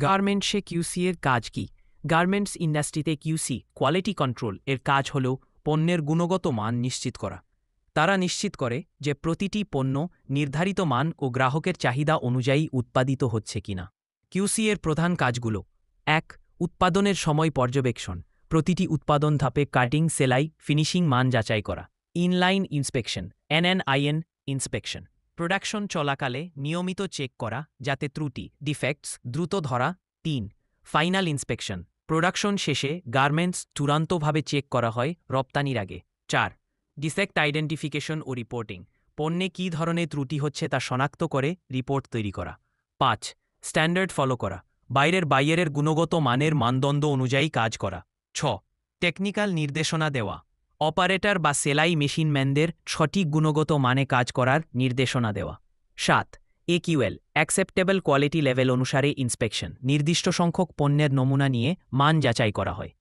গার্মেন্টসে কিউসি এর কাজ কি? গার্মেন্টস ইন্ডাস্ট্রিতে কিউসি কোয়ালিটি কন্ট্রোল এর কাজ হল পণ্যের গুণগত মান নিশ্চিত করা। তারা নিশ্চিত করে যে প্রতিটি পণ্য নির্ধারিত মান ও গ্রাহকের চাহিদা অনুযায়ী উৎপাদিত হচ্ছে কিনা। কিউসি এর প্রধান কাজগুলো: ১. উৎপাদনের সময় পর্যবেক্ষণ। প্রতিটি উৎপাদন ধাপে কাটিং, সেলাই, ফিনিশিং মান যাচাই করা। Inline inspection NNIN inspection. Production চলাকালে নিয়মিত চেক করা যাতে ত্রুটি ডিফেক্টস দ্রুত ধরা। ৩. Final inspection. প্রোডাকশন শেষে গার্মেন্টস চূড়ান্তভাবে চেক করা হয় রপ্তানির আগে। ৪. ডিফেক্ট আইডেন্টিফিকেশন ও রিপোর্টিং। পণ্যে কী ধরনের ত্রুটি হচ্ছে তা শনাক্ত করে রিপোর্ট তৈরি করা। ৫. স্ট্যান্ডার্ড ফলো করা। বাইরের গুণগত মানের মানদণ্ড অনুযায়ী কাজ করা। ৬. টেকনিক্যাল নির্দেশনা দেওয়া। অপারেটর বা সেলাই মেশিনম্যানদের সঠিক গুণগত মানে কাজ করার নির্দেশনা দেওয়া। ৭. AQL অ্যাকসেপ্টেবল কোয়ালিটি লেভেল অনুসারে ইন্সপেকশন। নির্দিষ্ট সংখ্যক পণ্যের নমুনা নিয়ে মান যাচাই করা হয়।